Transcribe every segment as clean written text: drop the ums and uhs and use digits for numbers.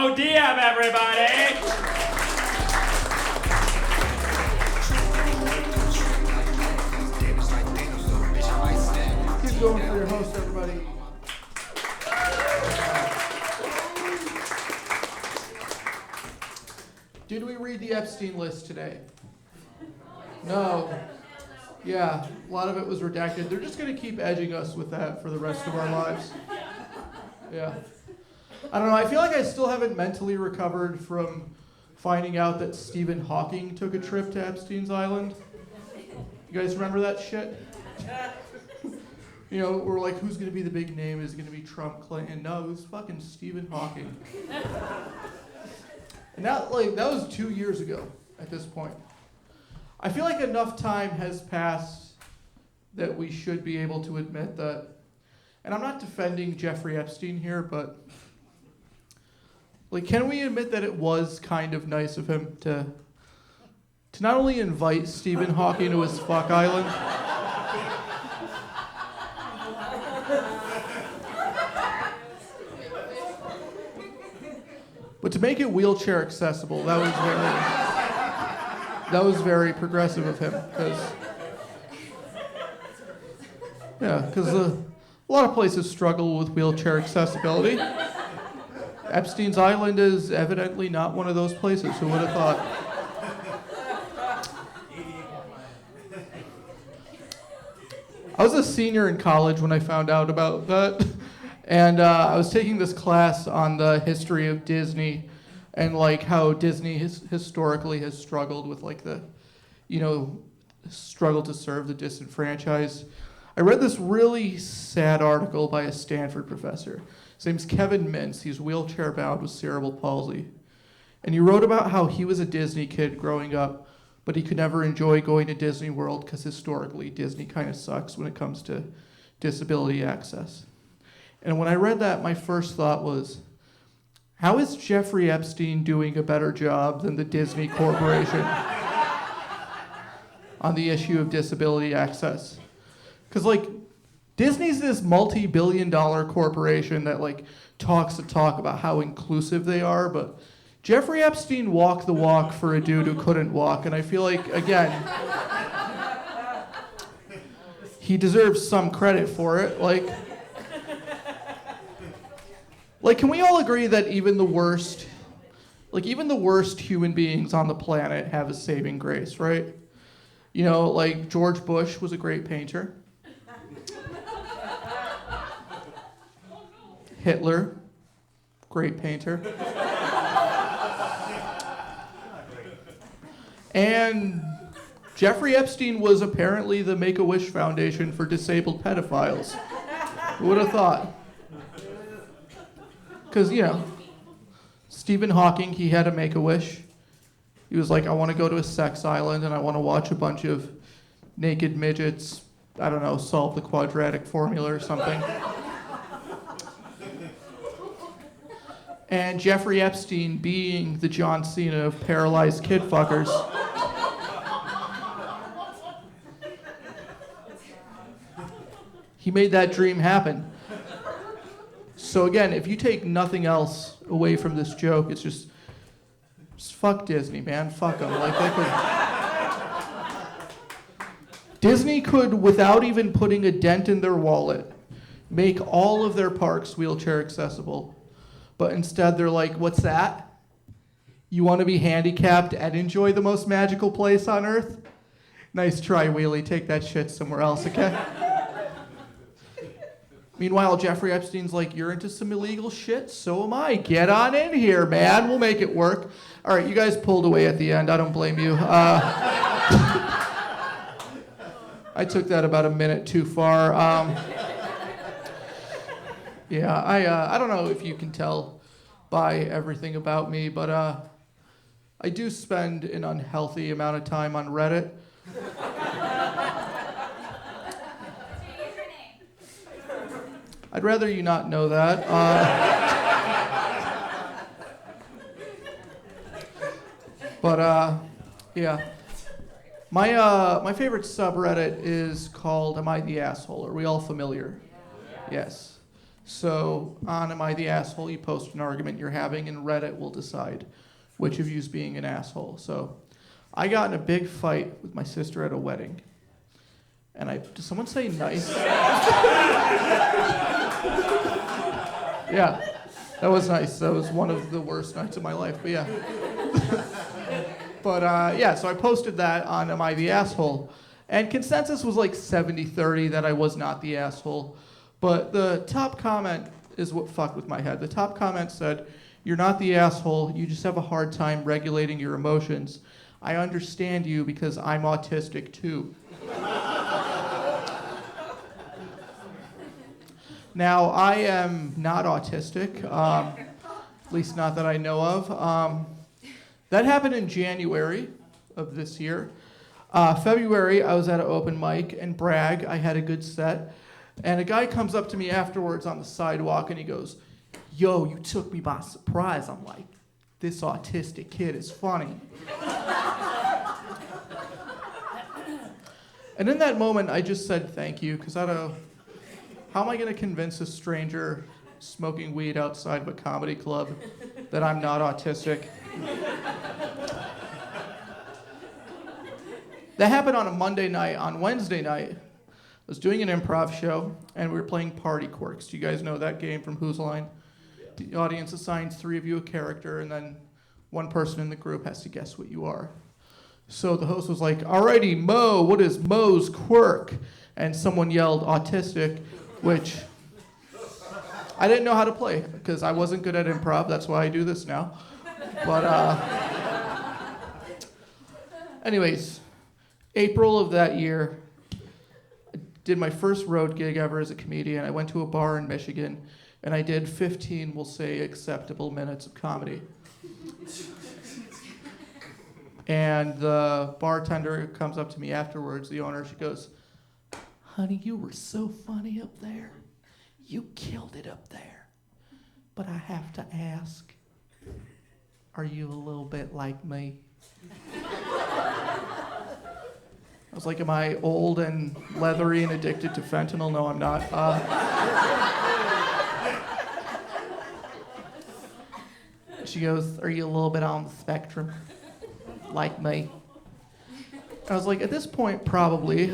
Oh, Diab, everybody! Keep going for your host, everybody. Did we read the Epstein list today? No. Yeah, a lot of it was redacted. They're just going to keep edging us with that for the rest of our lives. Yeah. I don't know, I feel like I still haven't mentally recovered from finding out that Stephen Hawking took a trip to Epstein's Island. You guys remember that shit? You know, we're like, who's going to be the big name? Is it going to be Trump, Clinton? No, it was fucking Stephen Hawking. And that was 2 years ago at this point. I feel like enough time has passed that we should be able to admit that, and I'm not defending Jeffrey Epstein here, but can we admit that it was kind of nice of him to not only invite Stephen Hawking to his fuck island, but to make it wheelchair accessible. That was very progressive of him, because a lot of places struggle with wheelchair accessibility. Epstein's Island is evidently not one of those places. Who would have thought? I was a senior in college when I found out about that, and I was taking this class on the history of Disney and how Disney historically has struggled with struggle to serve the disenfranchised. I read this really sad article by a Stanford professor. His name's Kevin Mintz. He's wheelchair bound with cerebral palsy. And he wrote about how he was a Disney kid growing up, but he could never enjoy going to Disney World because historically Disney kind of sucks when it comes to disability access. And when I read that, my first thought was, how is Jeffrey Epstein doing a better job than the Disney Corporation on the issue of disability access? Because Disney's this multi-billion-dollar corporation that talks the talk about how inclusive they are, but Jeffrey Epstein walked the walk for a dude who couldn't walk, and I feel again, he deserves some credit for it. Can we all agree that even the worst human beings on the planet have a saving grace, right? You know, George Bush was a great painter. Hitler, great painter. And Jeffrey Epstein was apparently the Make-A-Wish Foundation for disabled pedophiles. Who would have thought? Because, Stephen Hawking, he had a Make-A-Wish. He was like, I want to go to a sex island and I want to watch a bunch of naked midgets, I don't know, solve the quadratic formula or something. And Jeffrey Epstein, being the John Cena of paralyzed kid fuckers, he made that dream happen. So again, if you take nothing else away from this joke, it's just fuck Disney, man. Fuck them. Disney could, without even putting a dent in their wallet, make all of their parks wheelchair accessible. But instead they're like, what's that? You want to be handicapped and enjoy the most magical place on earth? Nice try, Wheelie. Take that shit somewhere else, okay? Meanwhile, Jeffrey Epstein's like, you're into some illegal shit? So am I. Get on in here, man. We'll make it work. All right, you guys pulled away at the end. I don't blame you. I took that about a minute too far. Yeah, I don't know if you can tell by everything about me, but I do spend an unhealthy amount of time on Reddit. I'd rather you not know that. Yeah. My favorite subreddit is called Am I the Asshole? Are we all familiar? Yes. So on Am I the Asshole, you post an argument you're having, and Reddit will decide which of you is being an asshole. So I got in a big fight with my sister at a wedding. And did someone say nice? Yeah, that was nice. That was one of the worst nights of my life, but yeah. But yeah, so I posted that on Am I the Asshole? And consensus was like 70-30 that I was not the asshole. But the top comment is what fucked with my head. The top comment said, "You're not the asshole, you just have a hard time regulating your emotions. I understand you because I'm autistic too." Now, I am not autistic, at least not that I know of. That happened in January of this year. February, I was at an open mic, and brag, I had a good set. And a guy comes up to me afterwards on the sidewalk, and he goes, "Yo, you took me by surprise." I'm like, "This autistic kid is funny." And in that moment, I just said thank you, because I don't know, how am I going to convince a stranger smoking weed outside of a comedy club that I'm not autistic? That happened on a Monday night. On Wednesday night, I was doing an improv show, and we were playing Party Quirks. Do you guys know that game from Who's Line? The audience assigns 3 of you a character, and then one person in the group has to guess what you are. So the host was like, "Alrighty, Mo, what is Mo's quirk?" And someone yelled autistic, which I didn't know how to play, because I wasn't good at improv. That's why I do this now. But anyways, April of that year, I did my first road gig ever as a comedian. I went to a bar in Michigan, and I did 15, we'll say, acceptable minutes of comedy. And the bartender comes up to me afterwards, the owner, she goes, "Honey, you were so funny up there. You killed it up there. But I have to ask, are you a little bit like me?" I was like, "Am I old and leathery and addicted to fentanyl?" No, I'm not. She goes, "Are you a little bit on the spectrum, like me?" I was like, at this point, probably.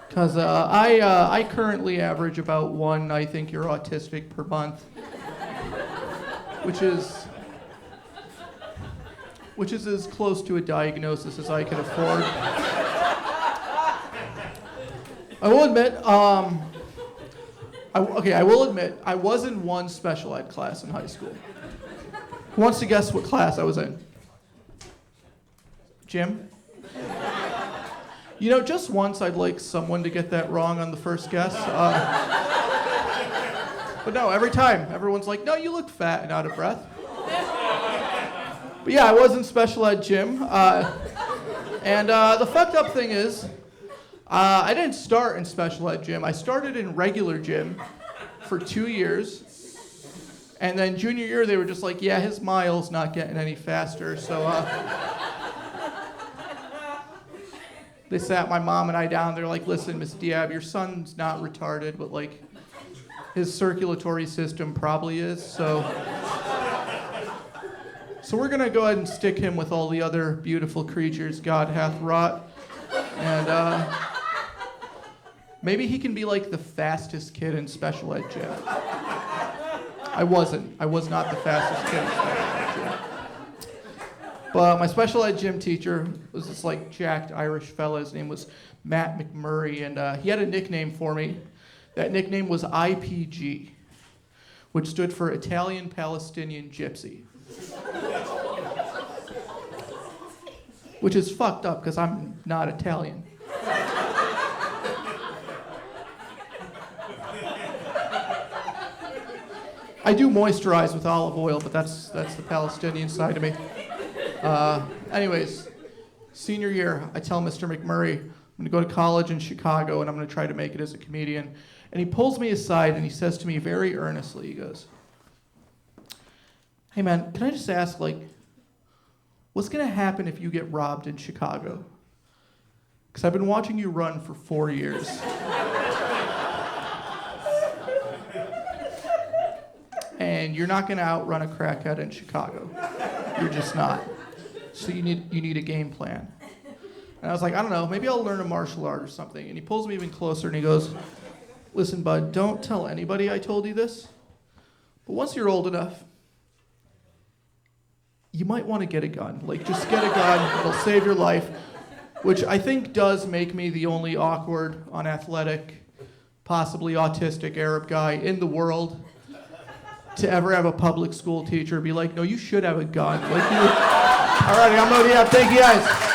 Because I currently average about 1 "I think you're autistic" per month, which is as close to a diagnosis as I can afford. I will admit, I was in 1 special ed class in high school. Who wants to guess what class I was in? Jim? You know, just once I'd like someone to get that wrong on the first guess. But no, every time, everyone's like, "No, you look fat and out of breath." But yeah, I was in special ed gym. And the fucked up thing is, I didn't start in special ed gym. I started in regular gym for 2 years. And then junior year, they were just like, "Yeah, his mile's not getting any faster." So they sat my mom and I down. They're like, "Listen, Miss Diab, your son's not retarded, but like his circulatory system probably is. So we're going to go ahead and stick him with all the other beautiful creatures God hath wrought. And maybe he can be like the fastest kid in special ed gym." I wasn't. I was not the fastest kid in special ed gym. But my special ed gym teacher was this like jacked Irish fella. His name was Matt McMurray, and he had a nickname for me. That nickname was IPG, which stood for Italian Palestinian Gypsy. Which is fucked up because I'm not Italian. I do moisturize with olive oil, but that's the Palestinian side of me. Anyways, senior year, I tell Mr. McMurray I'm going to go to college in Chicago and I'm going to try to make it as a comedian. And he pulls me aside and he says to me very earnestly, he goes, "Hey man, can I just ask, like, what's going to happen if you get robbed in Chicago? Because I've been watching you run for 4 years." and you're not going to outrun a crackhead in Chicago. You're just not. So you need a game plan. And I was like, I don't know, maybe I'll learn a martial art or something. And he pulls me even closer and he goes, listen, bud, don't tell anybody I told you this, but once you're old enough, you might want to get a gun. Like, just get a gun, it'll save your life, which I think does make me the only awkward, unathletic, possibly autistic Arab guy in the world to ever have a public school teacher be like, no, you should have a gun. Like, you. All right, I'm out. Yeah, thank you guys.